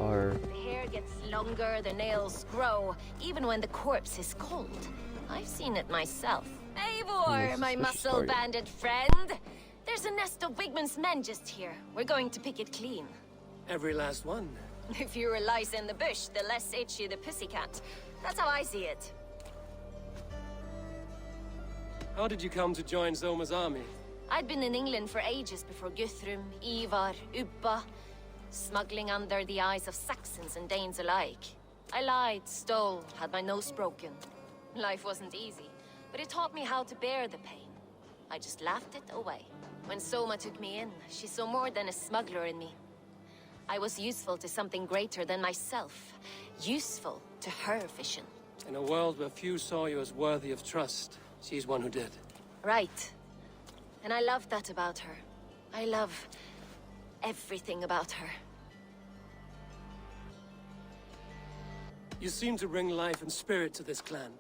are... The hair gets longer, the nails grow, even when the corpse is cold. I've seen it myself. Eivor, my muscle-banded friend! There's a nest of Wigman's men just here. We're going to pick it clean. Every last one. The fewer lice in the bush, the less itchy the pussycat. That's how I see it. How did you come to join Zoma's army? I'd been in England for ages before Guthrum, Ivar, Ubba, smuggling under the eyes of Saxons and Danes alike. I lied, stole, had my nose broken. Life wasn't easy, but it taught me how to bear the pain. I just laughed it away. When Soma took me in, she saw more than a smuggler in me. I was useful to something greater than myself. Useful to her vision. In a world where few saw you as worthy of trust, she's one who did. Right. And I love that about her. I love everything about her. You seem to bring life and spirit to this clan.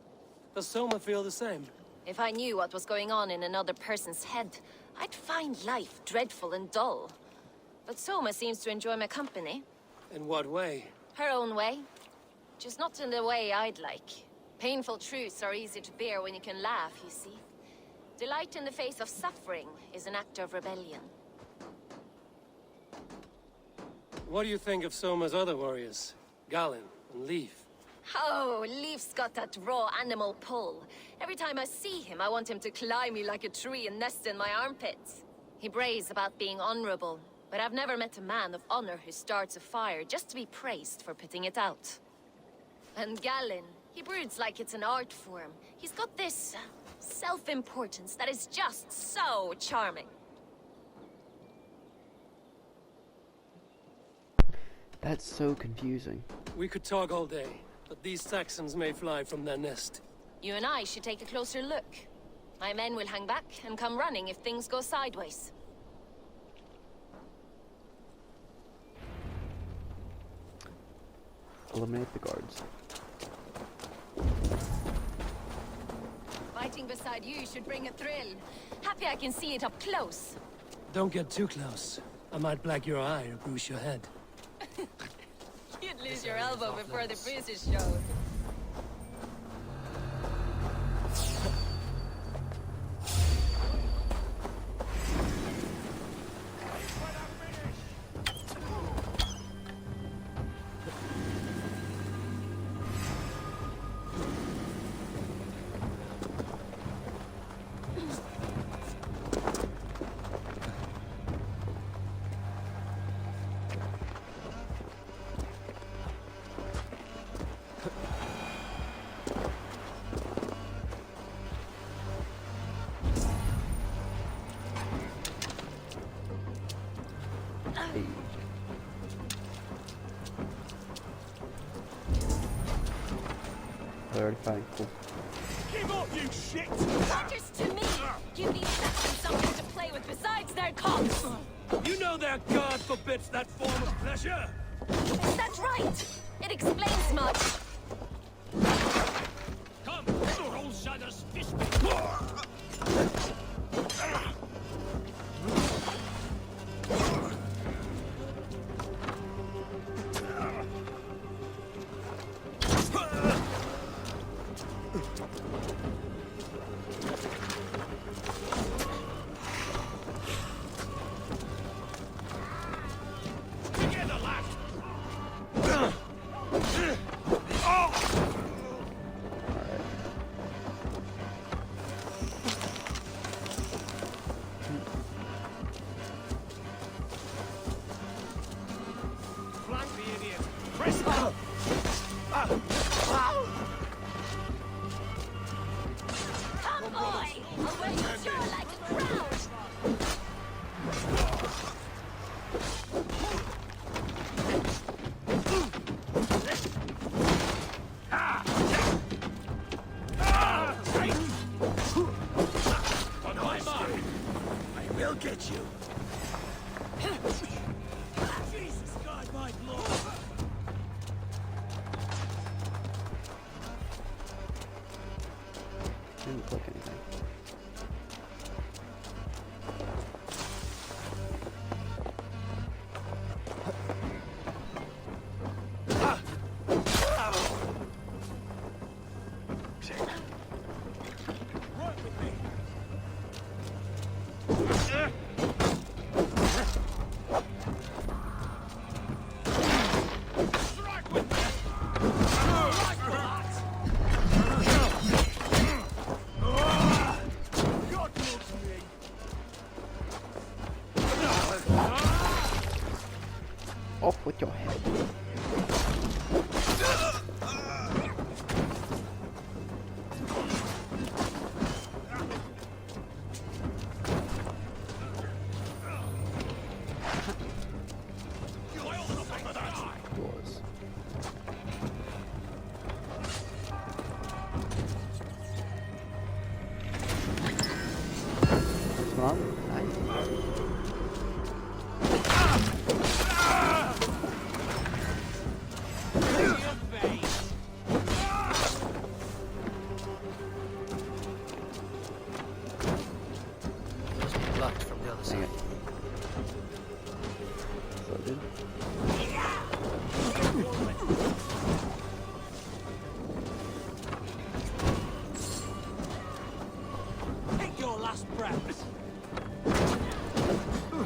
Does Soma feel the same? If I knew what was going on in another person's head, I'd find life dreadful and dull. But Soma seems to enjoy my company. In what way? Her own way. Just not in the way I'd like. Painful truths are easy to bear when you can laugh, you see. Delight in the face of suffering is an act of rebellion. What do you think of Soma's other warriors? Galen and Leaf? Oh, Leaf's got that raw animal pull. Every time I see him, I want him to climb me like a tree and nest in my armpits. He brays about being honorable, but I've never met a man of honor who starts a fire just to be praised for putting it out. And Galen, he broods like it's an art form. He's got this self-importance that is just so charming. That's so confusing. We could talk all day, but these Saxons may fly from their nest. You and I should take a closer look. My men will hang back and come running if things go sideways. Eliminate the guards. Fighting beside you should bring a thrill. Happy I can see it up close. Don't get too close. I might black your eye or bruise your head. You'd lose your elbow before the bruises showed. Already fine, cool. Give up, you shit! Orders to me! Give these Saxons something to play with besides their cocks! You know their God forbids that form of pleasure! That's right! It explains much! Come, roll Shadow's fist! Off with your head. Yours. What's wrong? Nice. Blocked from the other Dang side. it. So good. Take your last breath. Good.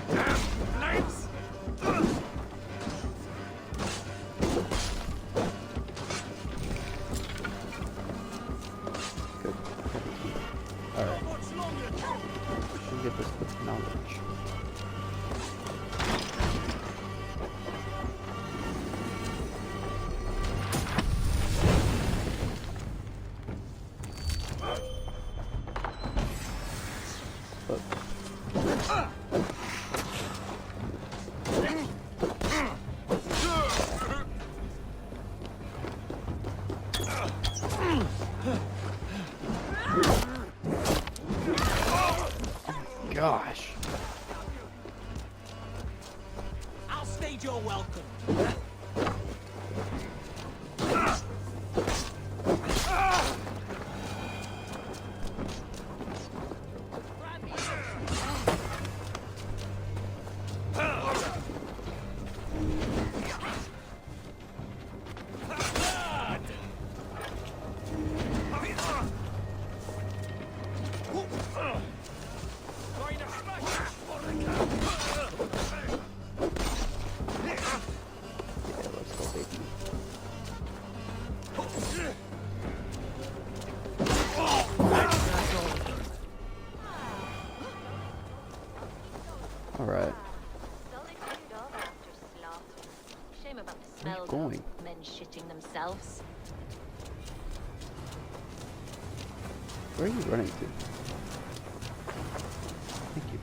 Alright. Should get this with knowledge. But gosh. I'll stage your welcome. Yeah, let's go, baby. Alright. Solitude of after slaughter. Shame about the Where are smell you going? of men shitting themselves. Where are you running to? Thank you.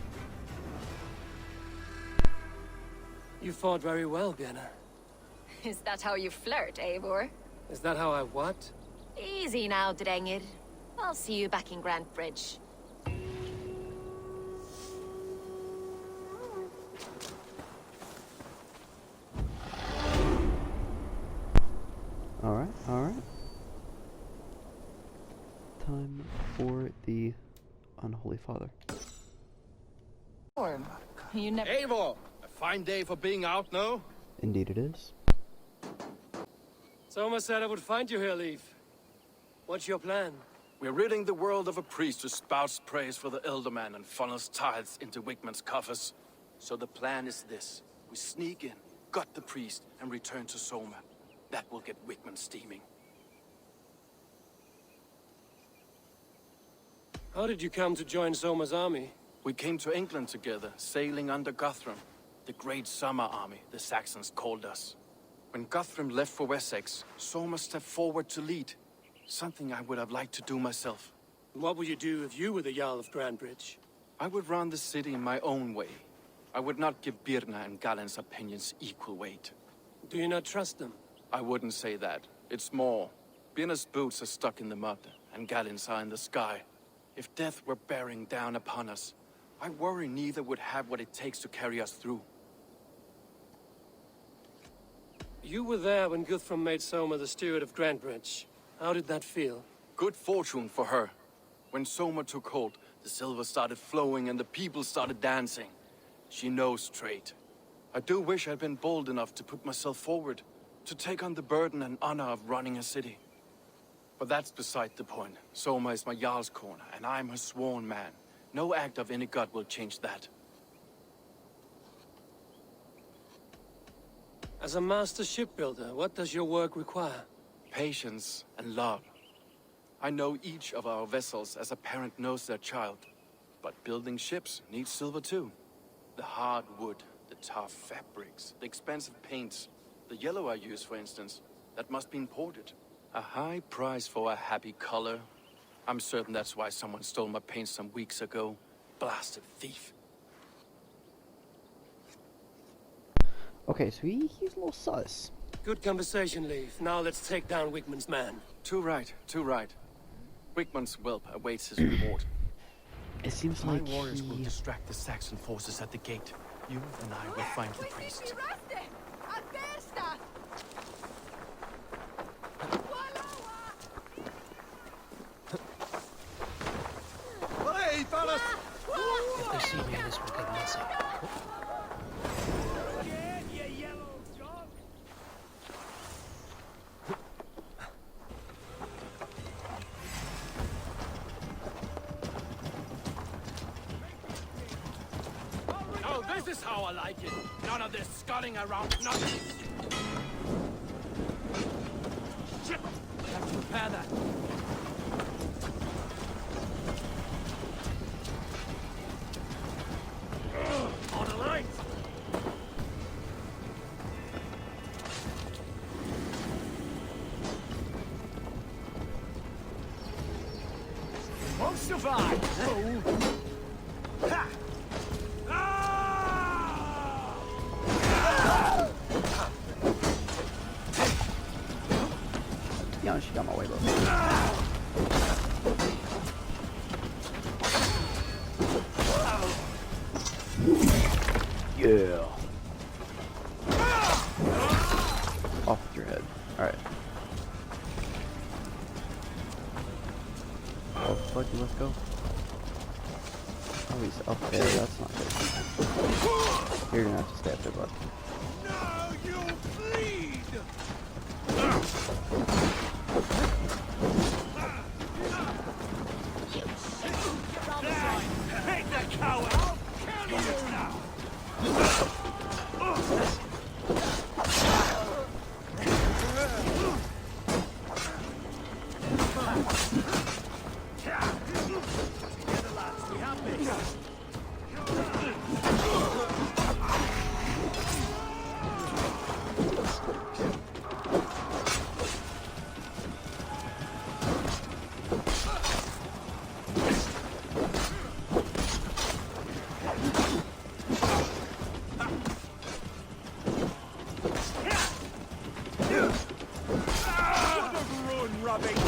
You fought very well, Vienna. Is that how you flirt, Eivor? Is that how I what? Easy now, Drengir. I'll see you back in Grand Bridge. Alright, alright. Time for the Unholy Father. You never... Eivor! A fine day for being out, no? Indeed it is. Soma said I would find you here, Leaf. What's your plan? We're ridding the world of a priest who spouts praise for the Elderman and funnels tithes into Wigman's coffers. So the plan is this. We sneak in, gut the priest, and return to Soma. That will get Wigman steaming. How did you come to join Soma's army? We came to England together, sailing under Guthrum. The Great Summer Army, the Saxons called us. When Guthrum left for Wessex, Soma stepped forward to lead. Something I would have liked to do myself. What would you do if you were the Jarl of Grandbridge? I would run the city in my own way. I would not give Birna and Galen's opinions equal weight. Do you not trust them? I wouldn't say that. It's more. Birna's boots are stuck in the mud, and Galen's are in the sky. If death were bearing down upon us, I worry neither would have what it takes to carry us through. You were there when Guthrum made Soma the steward of Grandbridge. How did that feel? Good fortune for her. When Soma took hold, the silver started flowing and the people started dancing. She knows trade. I do wish I'd been bold enough to put myself forward, to take on the burden and honor of running a city. But that's beside the point. Soma is my Jarl's corner, and I'm her sworn man. No act of any god will change that. As a master shipbuilder, what does your work require? Patience and love. I know each of our vessels as a parent knows their child. But building ships needs silver too. The hard wood, The tough fabrics, the expensive paints. The yellow I use, for instance, that must be imported. A high price for a happy color. I'm certain that's why someone stole my paint some weeks ago. Blasted thief. Okay, so he's a little sus. Good conversation, Leif. Now let's take down Wigman's man. Too right, too right. Wigman's whelp awaits his reward. It seems My like warriors will he... distract the Saxon forces at the gate. You and I will find the priest. If they see me, this will get messy. Oh, this is how I like it. None of this sculling around nothing. Shit! Have to repair that. On the light! Won't survive! Ha! Yeah, she got my way, bro. Yeah. Off with your head. Alright. Oh, fuck, let's go. Oh, he's up there. That's not good. You're gonna have to stay up there, bud. Now you bleed! Take that coward! I'll kill you now! Together, lads, we have this! Ruin rubbish!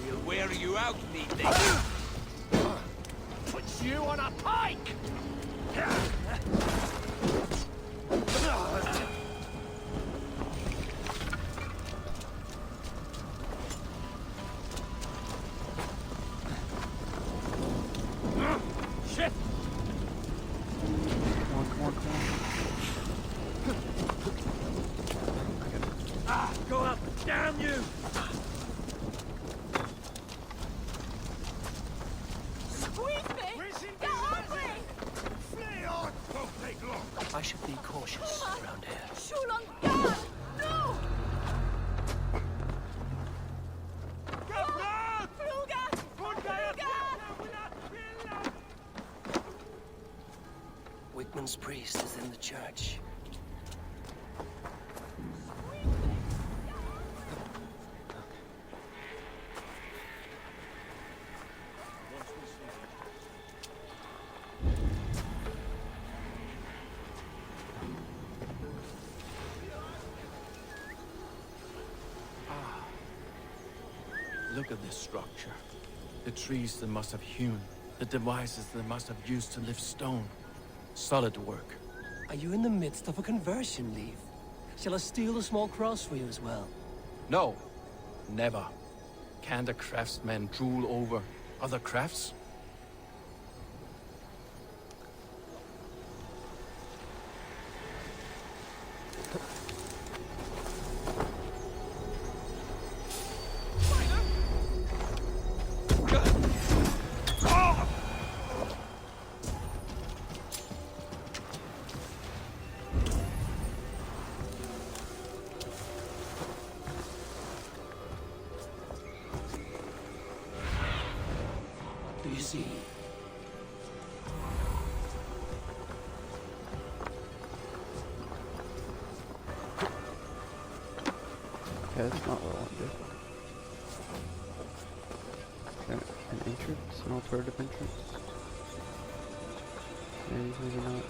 We'll wear you out, meatley. Put you on a pike! Shit! Come on, come on, come on. Go up! Damn you! Squeeze me! Get off me! Flee on! Won't take long! I should be cautious around here. Shulan, God! No! Fluga! Wigman's priest is in the church. Look at this structure. The trees they must have hewn. The devices they must have used to lift stone. Solid work. Are you in the midst of a conversion, Leif? Shall I steal a small cross for you as well? No, never. Can the craftsmen drool over other crafts? see. Okay, that's not what I want to do. An entrance? An alternative entrance? Maybe not.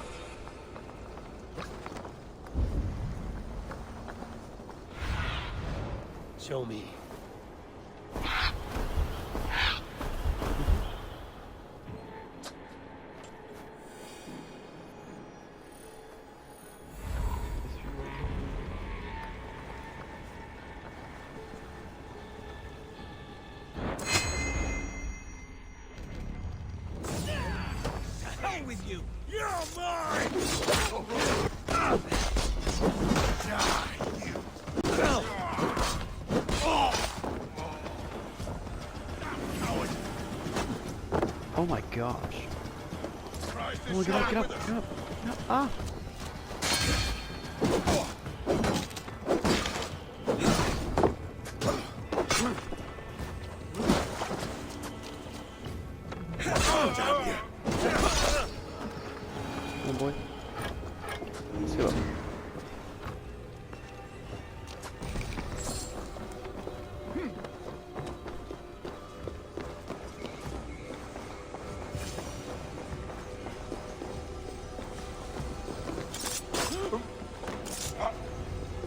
Show me. Hell with you! You're mine! Die, you! Oh my gosh. Oh, get up, get up, get up, get up. Ah! Oh boy. Let's go.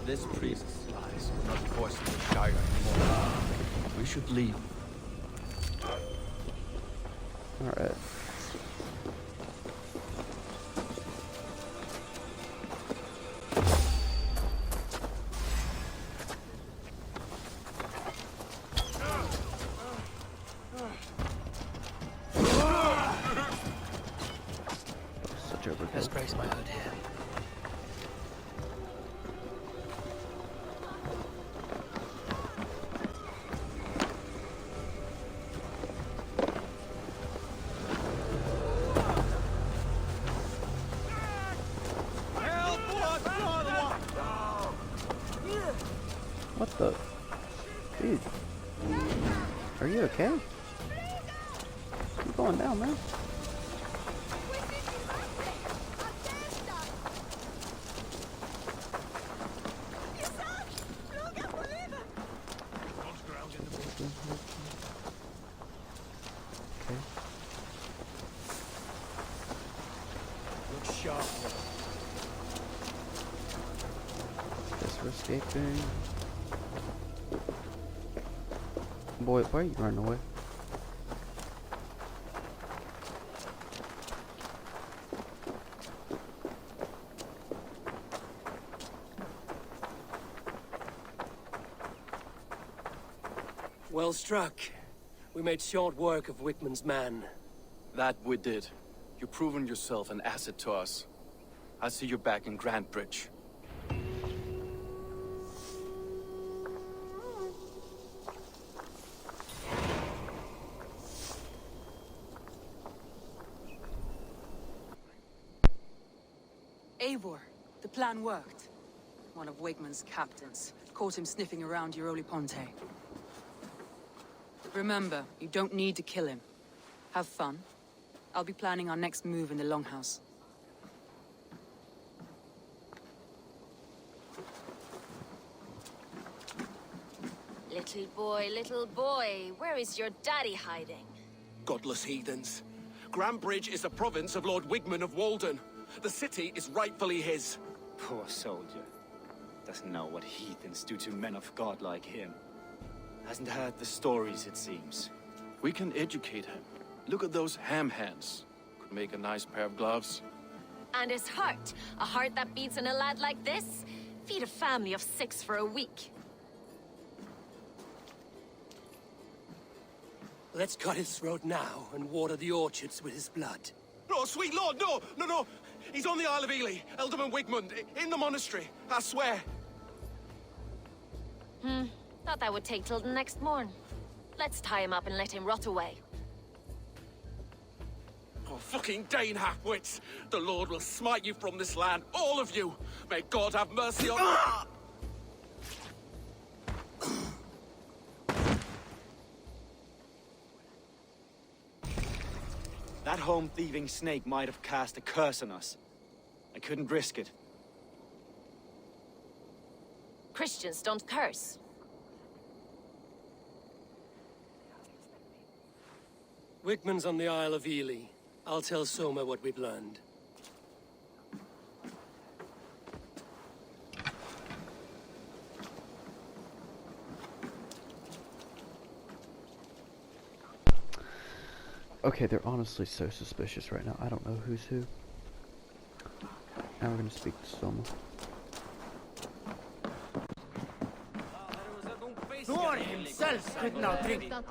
This priest's lies will not voice the Shire anymore. We should leave. Alright. Such overkill. Let's brace my hood here. What the? Dude. Are you okay? Keep going down, man. Okay. Look sharp. Guess we're escaping. Boy, why are you running away? Well struck. We made short work of Wickman's man. That we did. You've proven yourself an asset to us. I'll see you back in Grantbridge. Eivor, the plan worked. One of Wigman's captains caught him sniffing around Euroli Ponte. Remember, you don't need to kill him. Have fun. I'll be planning our next move in the Longhouse. Little boy, where is your daddy hiding? Godless heathens. Grantbridge is a province of Lord Wigman of Walden. The city is rightfully his. Poor soldier. Doesn't know what heathens do to men of God like him. Hasn't heard the stories, it seems. We can educate him. Look at those ham hands. Could make a nice pair of gloves. And his heart, a heart that beats in a lad like this? Feed a family of 6 for a week. Let's cut his throat now and water the orchards with his blood. No, sweet lord, no, no, no. He's on the Isle of Ely, Ealdorman Wigmund, in the monastery, I swear. Thought that would take till the next morn. Let's tie him up and let him rot away. Oh, fucking Dane half-wits. The Lord will smite you from this land, all of you. May God have mercy on... Ah! That home-thieving snake might have cast a curse on us. I couldn't risk it. Christians don't curse. Wickman's on the Isle of Ely. I'll tell Soma what we've learned. Okay, they're honestly so suspicious right now. I don't know who's who. Now we're gonna speak to Soma. Thor himself could not drink. What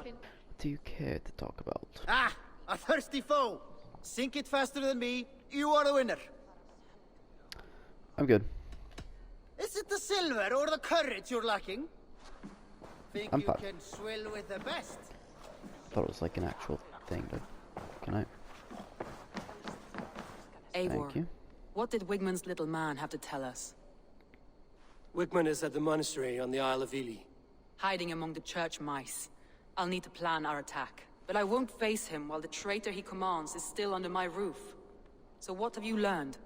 do you care to talk about? Ah, a thirsty foe. Sink it faster than me. You are the winner. I'm good. Is it the silver or the courage you're lacking? Think I'm you fine. can swill with the best? Thought it was like an actual thing, but can I? Eivor, Thank you. what did Wigmund's little man have to tell us? Wickman is at the monastery on the Isle of Ely. Hiding among the church mice. I'll need to plan our attack. But I won't face him while the traitor he commands is still under my roof. So what have you learned?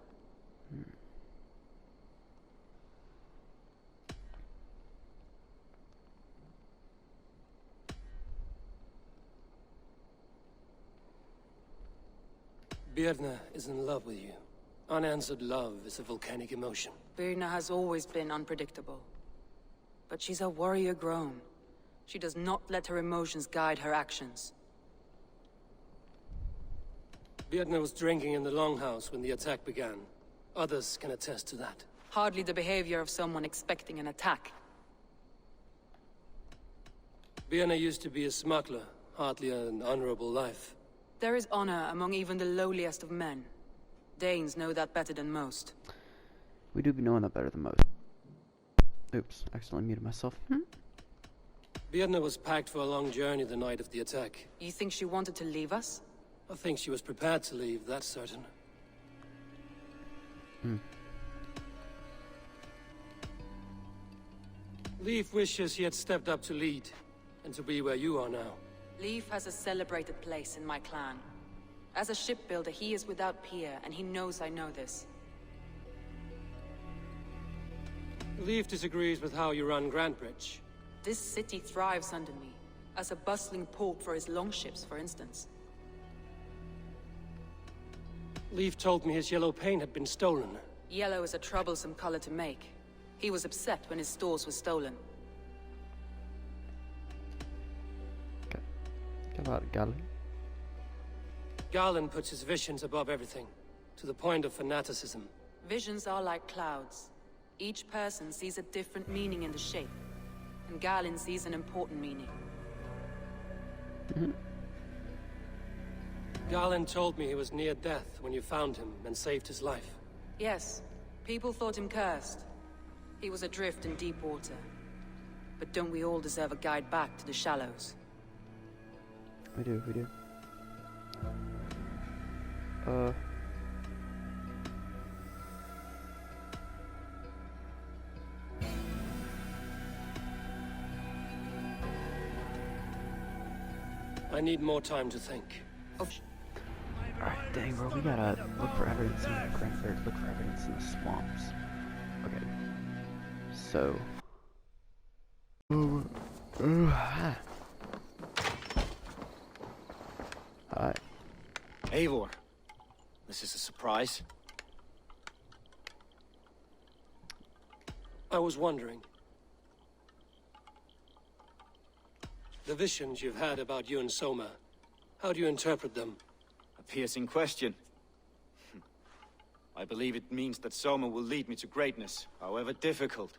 Birna is in love with you. Unanswered love is a volcanic emotion. Birna has always been unpredictable. But she's a warrior grown. She does not let her emotions guide her actions. Birna was drinking in the longhouse when the attack began. Others can attest to that. Hardly the behavior of someone expecting an attack. Birna used to be a smuggler, hardly an honorable life. There is honor among even the lowliest of men. Danes know that better than most. We do be knowing that better than most. Oops, accidentally muted myself. Birna was packed for a long journey the night of the attack. You think she wanted to leave us? I think she was prepared to leave, that's certain. Leif wishes he had stepped up to lead, and to be where you are now. Leif has a celebrated place in my clan. As a shipbuilder, he is without peer, and he knows I know this. Leif disagrees with how you run Grantbridge. This city thrives under me, as a bustling port for his longships, for instance. Leif told me his yellow paint had been stolen. Yellow is a troublesome color to make. He was upset when his stores were stolen. Galen. Galen puts his visions above everything, to the point of fanaticism. Visions are like clouds. Each person sees a different meaning in the shape, and Galen sees an important meaning. Galen told me he was near death when you found him and saved his life. Yes, people thought him cursed. He was adrift in deep water. But don't we all deserve a guide back to the shallows? We do. I need more time to think. Alright, dang, bro, we gotta look for evidence in the Grantbridge, look for evidence in the swamps. Okay. So. Hi. Eivor, this is a surprise. I was wondering. The visions you've had about you and Soma, how do you interpret them? A piercing question. I believe it means that Soma will lead me to greatness, however difficult.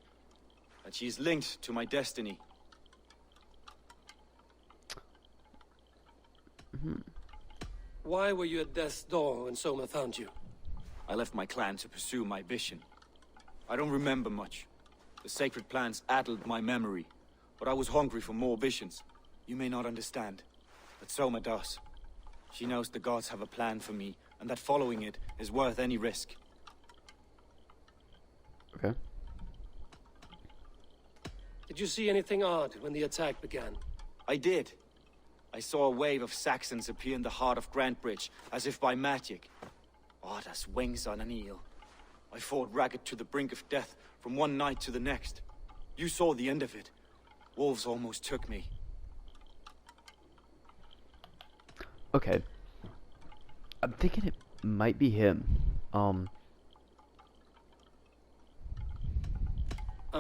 That she is linked to my destiny. Why were you at death's door when Soma found you? I left my clan to pursue my vision. I don't remember much. The sacred plants addled my memory, but I was hungry for more visions. You may not understand, but Soma does. She knows the gods have a plan for me, and that following it is worth any risk. Okay. Did you see anything odd when the attack began? I did. I saw a wave of Saxons appear in the heart of Grantbridge, as if by magic. Odd as wings on an eel. I fought ragged to the brink of death, from one night to the next. You saw the end of it. Wolves almost took me. Okay. I'm thinking it might be him. I'm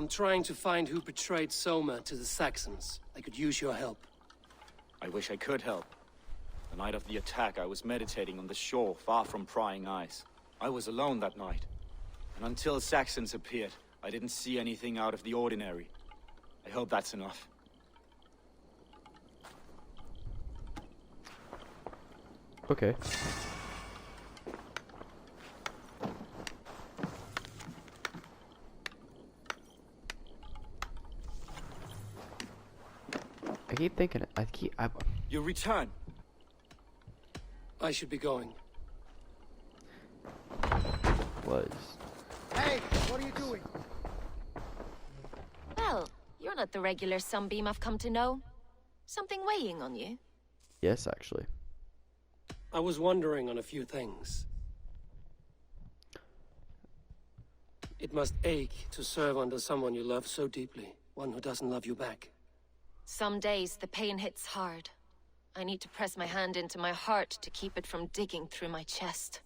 trying to find who betrayed Soma to the Saxons. I could use your help. I wish I could help. The night of the attack, I was meditating on the shore, far from prying eyes. I was alone that night. And until Saxons appeared, I didn't see anything out of the ordinary. I hope that's enough. Okay. I keep thinking, You return! I should be going. was. Hey, what are you doing? Well, you're not the regular Sunbeam I've come to know. Something weighing on you? Yes, actually. I was wondering on a few things. It must ache to serve under someone you love so deeply, one who doesn't love you back. Some days the pain hits hard. I need to press my hand into my heart to keep it from digging through my chest.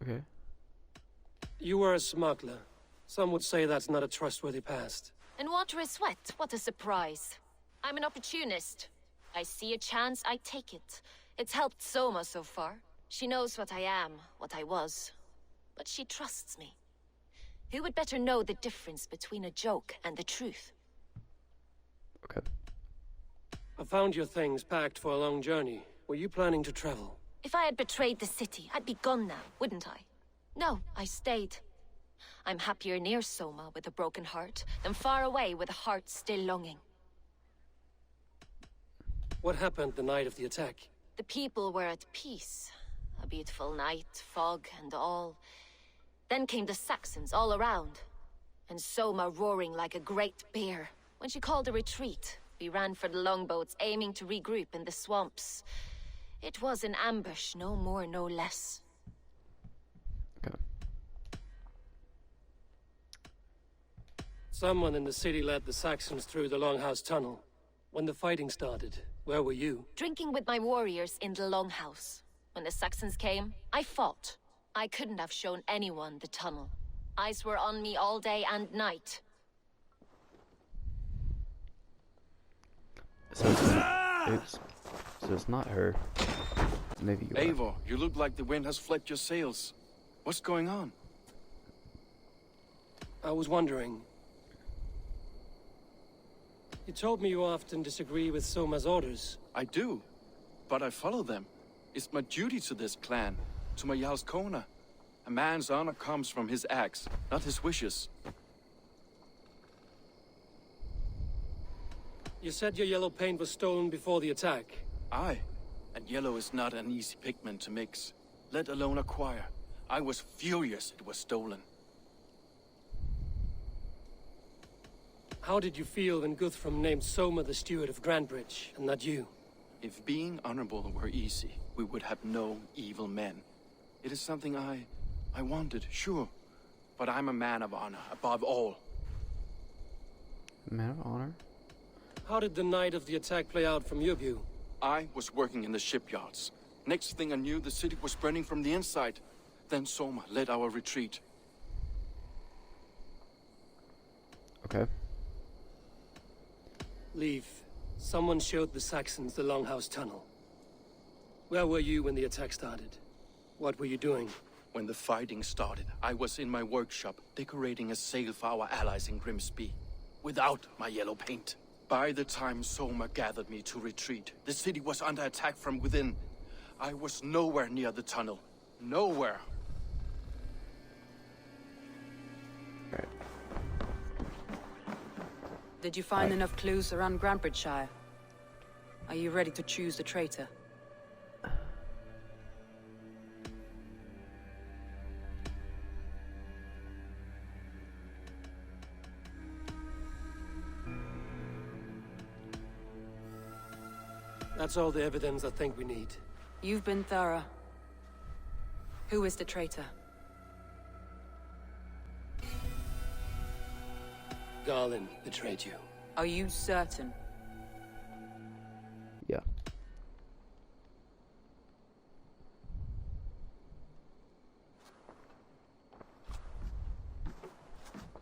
Okay. You were a smuggler. Some would say that's not a trustworthy past. And water is wet, what a surprise. I'm an opportunist. I see a chance, I take it. It's helped Soma so far. She knows what I am, what I was. But she trusts me. Who would better know the difference between a joke and the truth? Okay. I found your things packed for a long journey. Were you planning to travel? If I had betrayed the city, I'd be gone now, wouldn't I? No, I stayed. I'm happier near Soma with a broken heart than far away with a heart still longing. What happened the night of the attack? The people were at peace. A beautiful night, fog and all. Then came the Saxons all around. And Soma roaring like a great bear. When she called a retreat, we ran for the longboats, aiming to regroup in the swamps. It was an ambush, no more, no less. Okay. Someone in the city led the Saxons through the Longhouse Tunnel. When the fighting started, where were you? Drinking with my warriors in the Longhouse. When the Saxons came, I fought. I couldn't have shown anyone the tunnel. Eyes were on me all day and night. So oops. So it's not her. Maybe you are. Eivor, you look like the wind has flecked your sails. What's going on? I was wondering. You told me you often disagree with Soma's orders. I do, but I follow them. It's my duty to this clan, to my Jarl's Kona. A man's honor comes from his acts, not his wishes. You said your yellow paint was stolen before the attack. Aye, and yellow is not an easy pigment to mix, let alone acquire. I was furious it was stolen. How did you feel when Guthrum named Soma the steward of Grantbridge, and not you? If being honorable were easy, we would have no evil men. It is something I wanted, sure. But I'm a man of honor, above all. Man of honor? How did the night of the attack play out from your view? I was working in the shipyards. Next thing I knew, the city was burning from the inside. Then Soma led our retreat. Okay. Leave. Someone showed the Saxons the Longhouse Tunnel. Where were you when the attack started? What were you doing? When the fighting started, I was in my workshop, decorating a sail for our allies in Grimsby. Without my yellow paint. By the time Soma gathered me to retreat, the city was under attack from within. I was nowhere near the tunnel. Nowhere. Alright. Did you find enough clues around Grantbridgeshire? Are you ready to choose the traitor? That's all the evidence I think we need. You've been thorough. Who is the traitor? Garland betrayed you. Are you certain? Yeah.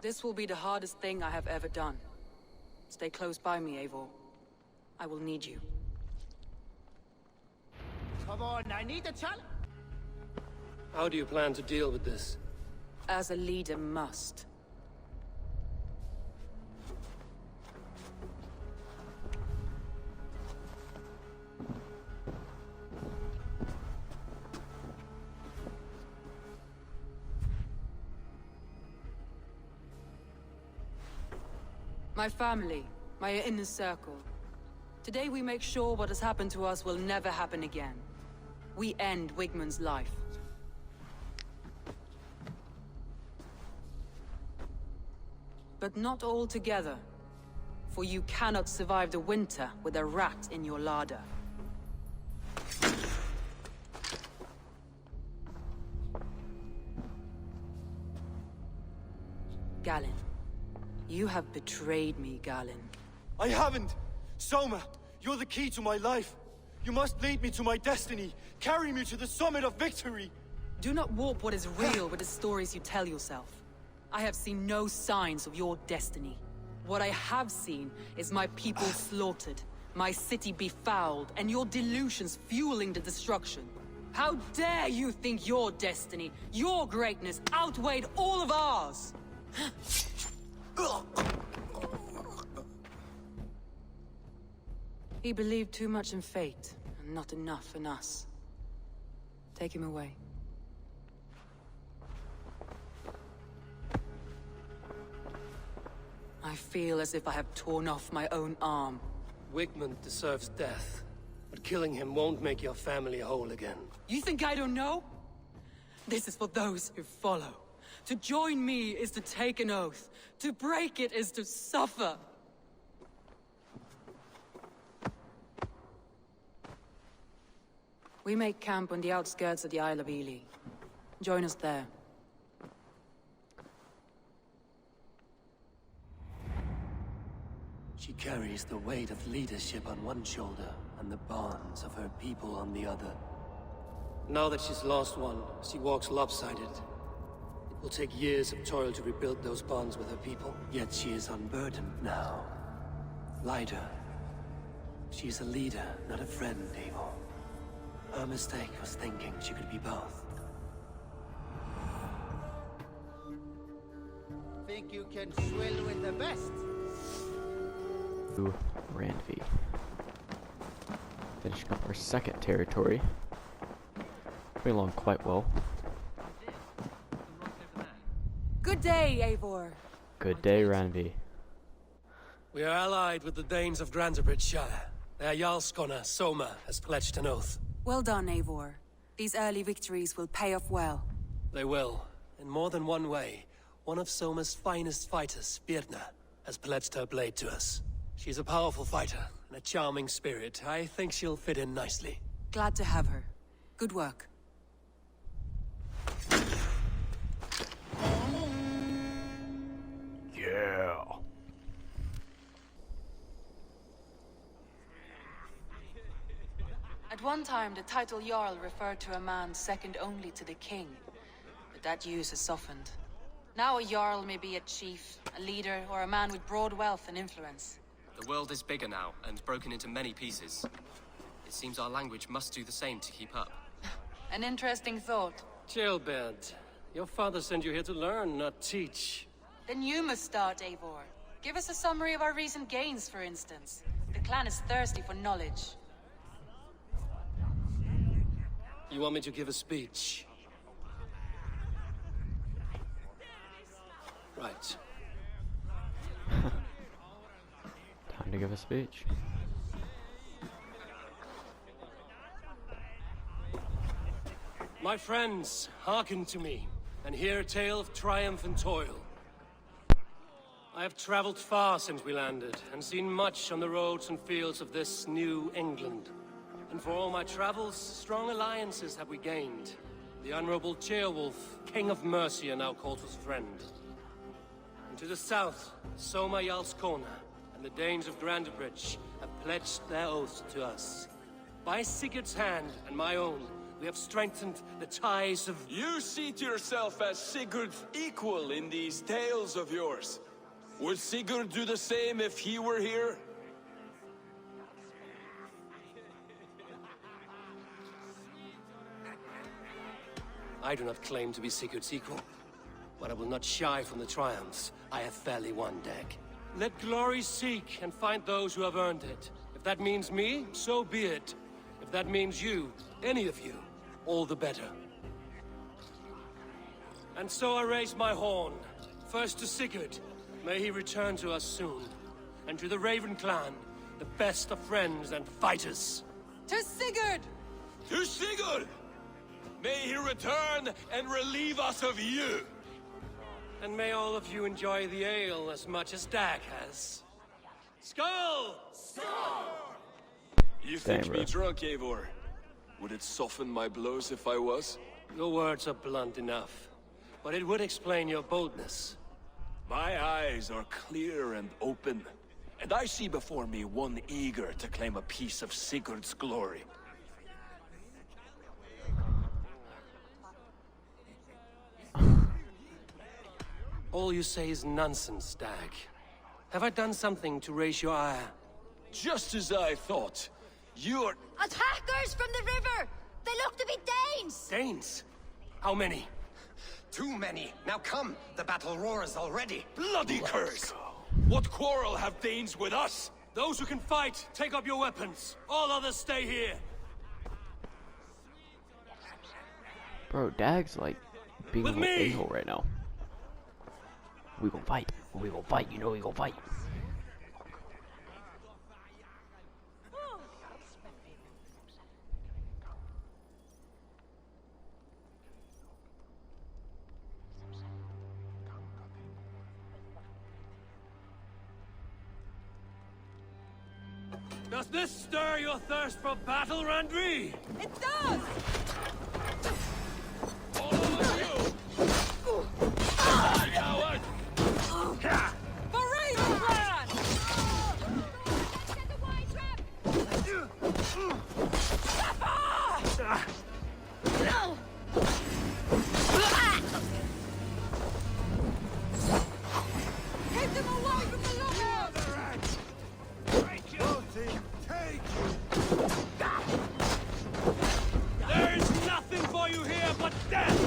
This will be the hardest thing I have ever done. Stay close by me, Eivor. I will need you. Come on, I need a challenge. How do you plan to deal with this? As a leader must. My family, my inner circle. Today we make sure what has happened to us will never happen again. We end Wigmund's life. But not all together. For you cannot survive the winter with a rat in your larder. Galen. You have betrayed me, Galen. I haven't! Soma, you're the key to my life. You must lead me to my destiny. Carry me to the summit of victory. Do not warp what is real with the stories you tell yourself. I have seen no signs of your destiny. What I have seen is my people slaughtered, my city befouled, and your delusions fueling the destruction. How dare you think your destiny, your greatness, outweighed all of ours? He believed too much in fate, and not enough in us. Take him away. I feel as if I have torn off my own arm. Wigmund deserves death, but killing him won't make your family whole again. You think I don't know? This is for those who follow. To join me is to take an oath. To break it is to suffer. We make camp on the outskirts of the Isle of Ely. Join us there. She carries the weight of leadership on one shoulder and the bonds of her people on the other. Now that she's lost one, she walks lopsided. It will take years of toil to rebuild those bonds with her people. Yet she is unburdened now. Lighter. She's a leader, not a friend, Eivor. Her mistake was thinking she could be both. Think you can swill with the best? Randvi. Finishing up our second territory. Going along quite well. Good day, Eivor. Good day, Randvi. We are allied with the Danes of Grantebridgeshire. Their Jarlskona, Soma, has pledged an oath. Well done, Eivor. These early victories will pay off well. They will. In more than one way. One of Soma's finest fighters, Birna, has pledged her blade to us. She's a powerful fighter and a charming spirit. I think she'll fit in nicely. Glad to have her. Good work. Yeah. At one time, the title Jarl referred to a man second only to the king. But that use has softened. Now a Jarl may be a chief, a leader, or a man with broad wealth and influence. The world is bigger now, and broken into many pieces. It seems our language must do the same to keep up. An interesting thought. Chilbert, your father sent you here to learn, not teach. Then you must start, Eivor. Give us a summary of our recent gains, for instance. The clan is thirsty for knowledge. You want me to give a speech? Right. Time to give a speech. My friends, hearken to me, and hear a tale of triumph and toil. I have traveled far since we landed, and seen much on the roads and fields of this New England. And for all my travels, strong alliances have we gained. The honorable Ceolwulf, King of Mercia, now calls us friend. And to the south, Soma Jarlskona and the Danes of Grandebridge have pledged their oaths to us. By Sigurd's hand and my own, we have strengthened the ties of... You see to yourself as Sigurd's equal in these tales of yours. Would Sigurd do the same if he were here? I do not claim to be Sigurd's equal, but I will not shy from the triumphs I have fairly won, Dag. Let glory seek and find those who have earned it. If that means me, so be it. If that means you, any of you, all the better. And so I raise my horn, first to Sigurd, may he return to us soon, and to the Raven clan, the best of friends and fighters. To Sigurd! To Sigurd! May he return and relieve us of you! And may all of you enjoy the ale as much as Dag has. Skull! You think me drunk, Eivor? Would it soften my blows if I was? Your words are blunt enough, but it would explain your boldness. My eyes are clear and open, and I see before me one eager to claim a piece of Sigurd's glory. All you say is nonsense, Dag. Have I done something to raise your ire? Just as I thought. You're... Attackers from the river! They look to be Danes! Danes? How many? Too many. Now come, the battle roars already. Bloody curse! What quarrel have Danes with us? Those who can fight, take up your weapons. All others stay here. Bro, Dag's like being With a me! a-hole right now. We gon' fight. We gon' fight. You know we gon' fight. Does this stir your thirst for battle, Randvi? It does! All of you! Coward! For Raven Clan! Keep them away from the lockers! There is nothing for you here but death!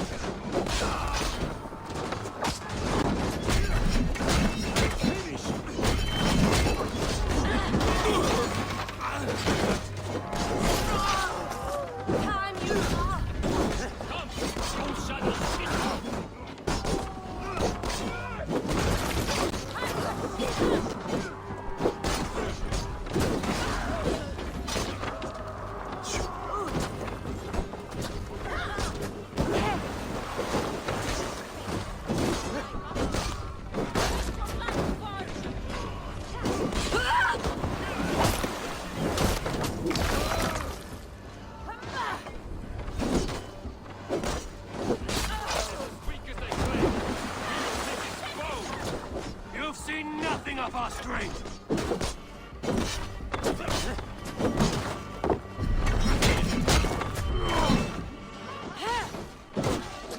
You've seen nothing of our strength!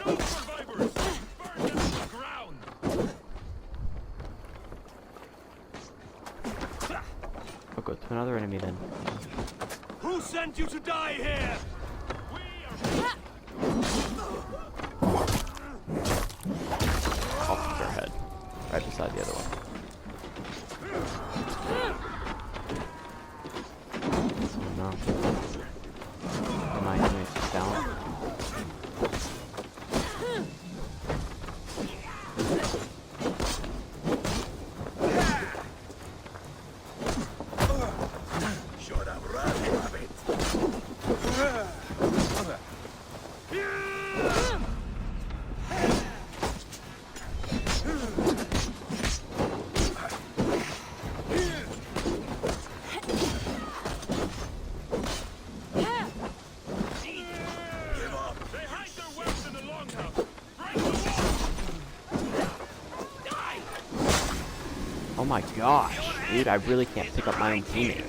No survivors! Burn them to the ground! I'll go to another enemy then. Who sent you to die here? Off their head. Right beside the other one. Oh no. My teammate's just down. Should have run, rabbit! Oh my gosh, dude, I really can't pick up my own teammate.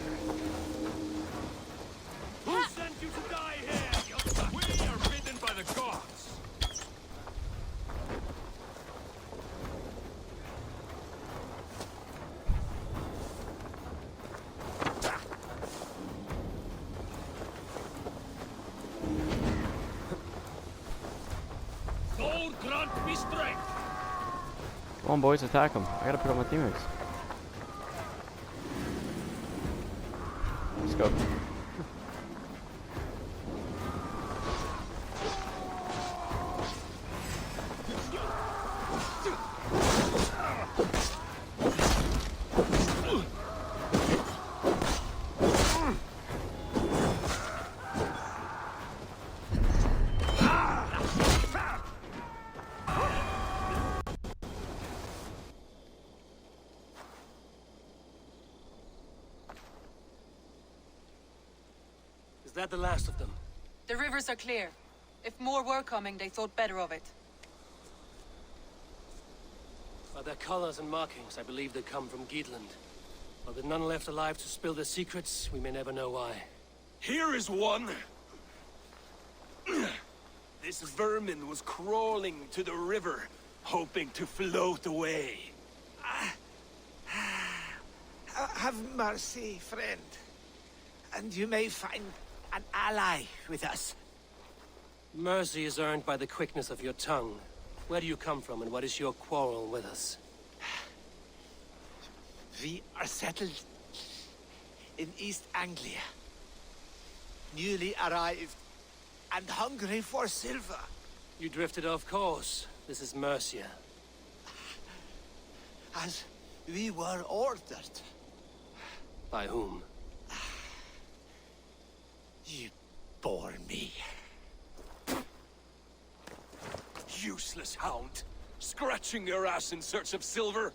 Who sent you to die here? We are bidden by the gods. Lord grant me strength. Come on, boys, attack him. I gotta put up my teammates. Let's go. Is that the last of them? The rivers are clear. If more were coming, they thought better of it. By their colors and markings, I believe they come from Geatland. But with none left alive to spill their secrets, we may never know why. Here is one. This vermin was crawling to the river, hoping to float away. Have mercy, friend. And you may find an ally with us. Mercy is earned by the quickness of your tongue. Where do you come from, and what is your quarrel with us? We are settled in East Anglia. Newly arrived and hungry for silver. You drifted off course. This is Mercia. As we were ordered. By whom? You bore me. Useless hound. Scratching your ass in search of silver.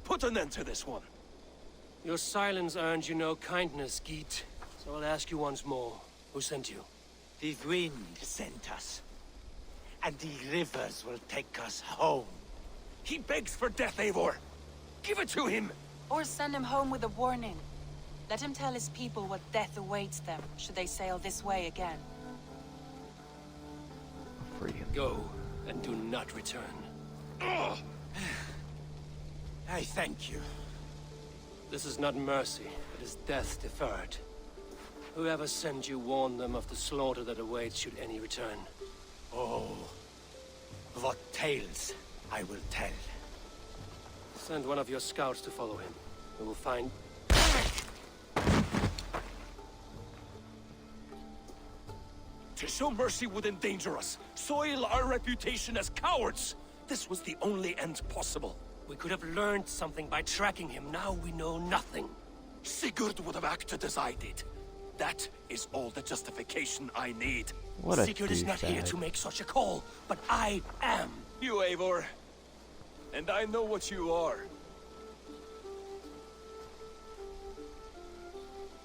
Put an end to this one. Your silence earned you no kindness, Geet. So I'll ask you once more. Who sent you? The wind sent us. And the rivers will take us home. He begs for death, Eivor. Give it to him. Or send him home with a warning. Let him tell his people what death awaits them, should they sail this way again. Free him. Go, and do not return. I thank you. This is not mercy, it is death deferred. Whoever sent you warned them of the slaughter that awaits should any return. Oh, what tales I will tell. Send one of your scouts to follow him. We will find... To show mercy would endanger us, soil our reputation as cowards. This was the only end possible. We could have learned something by tracking him. Now we know nothing. Sigurd would have acted as I did. That is all the justification I need. What a Sigurd is not here to make such a call, but I am. You, Eivor. And I know what you are.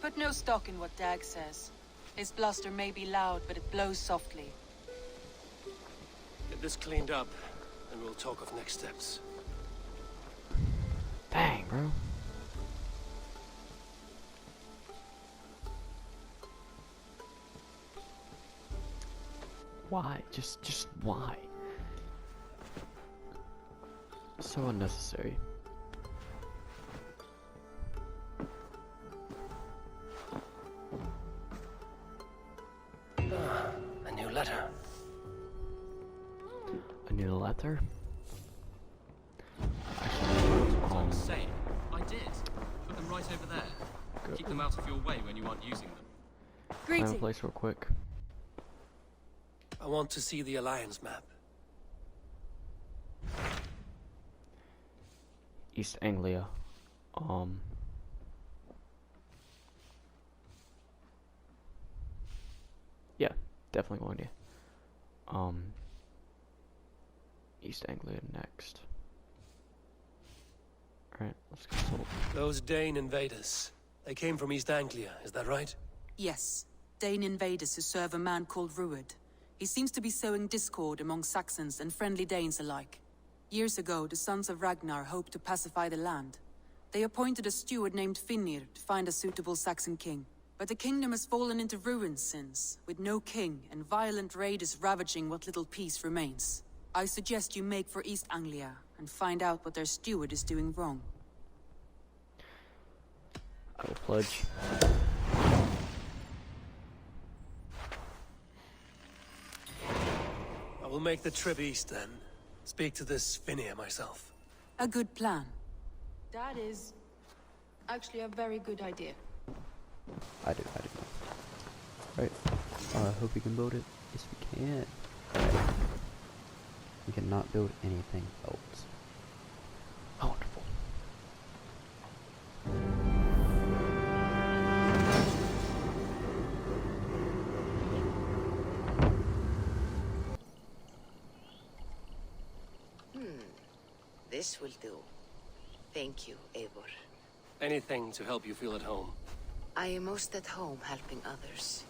Put no stock in what Dag says. His bluster may be loud, but it blows softly. Get this cleaned up, and we'll talk of next steps. Dang, bro. Why? Just why? So unnecessary. A new letter. A new letter? Say, I did. Put them right over there. Good. Keep them out of your way when you aren't using them. Find a place real quick. I want to see the Alliance map. East Anglia. Yeah, definitely going to. East Anglia next. Alright, let's consult. Those Dane invaders. They came from East Anglia, is that right? Yes, Dane invaders who serve a man called Rued. He seems to be sowing discord among Saxons and friendly Danes alike. Years ago, the sons of Ragnar hoped to pacify the land, They appointed a steward named Finnir to find a suitable Saxon king. But the kingdom has fallen into ruins since, with no king and violent raiders ravaging what little peace remains. I suggest you make for East Anglia and find out what their steward is doing wrong. I will pledge. I will make the trip east then. Speak to this Finnir myself. A good plan. That is actually a very good idea. I do. Right. I hope we can build it. Yes, we can. Right. We cannot build anything else. Oh, wonderful. This will do. Thank you, Eivor. Anything to help you feel at home. I am most at home helping others.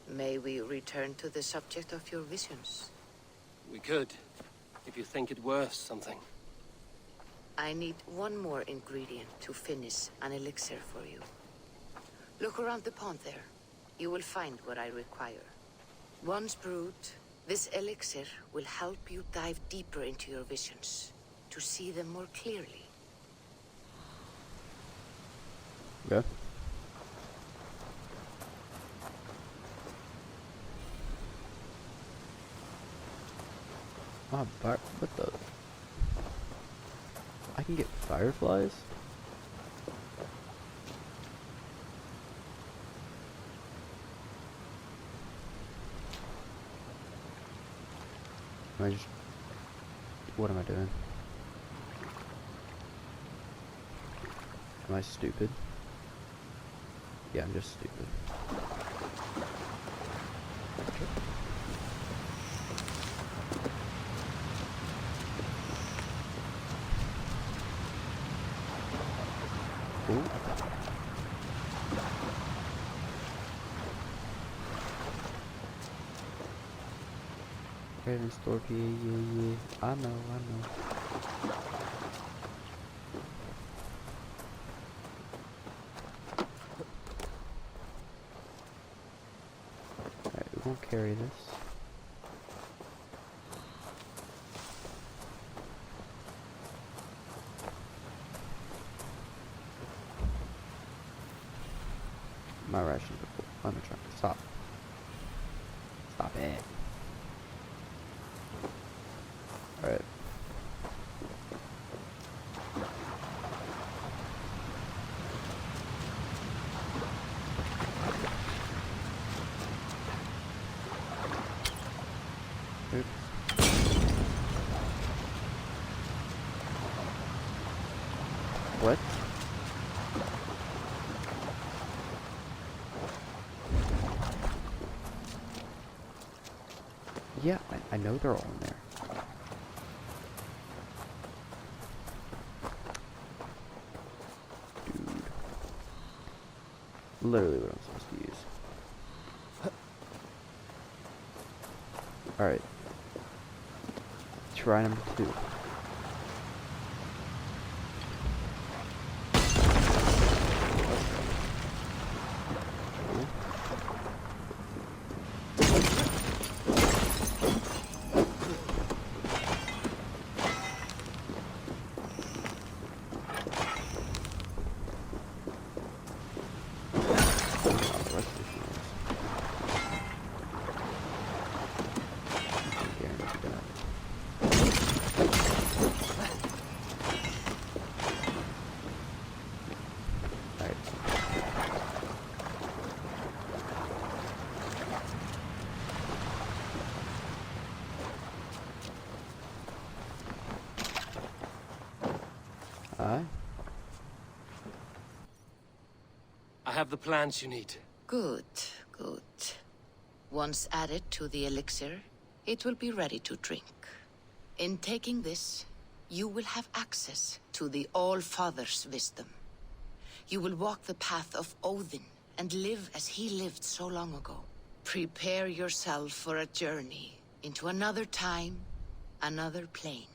May we return to the subject of your visions? We could, if you think it worth something. I need one more ingredient to finish an elixir for you. Look around the pond there. You will find what I require. Once brewed, this elixir will help you dive deeper into your visions, to see them more clearly. Yeah. Oh, what the? I can get fireflies? What am I doing? Am I stupid? Yeah, I'm just stupid. Ooh. Raven Stork, yeah. I know. Alright, we won't carry this. My rations are full. I'm trying to stop. Stop it. Alright. Oops. What? Yeah, I know they're all in there. Dude. Literally what I'm supposed to use. Alright. Try number 2. I have the plants you need. Good. Once added to the elixir, it will be ready to drink. In taking this, you will have access to the All-Father's wisdom. You will walk the path of Odin and live as he lived so long ago. Prepare yourself for a journey into another time, another plane.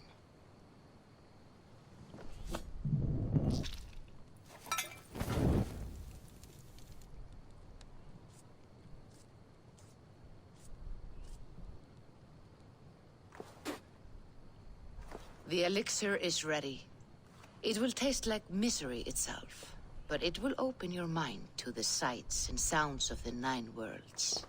The elixir is ready. It will taste like misery itself, but it will open your mind to the sights and sounds of the 9 worlds.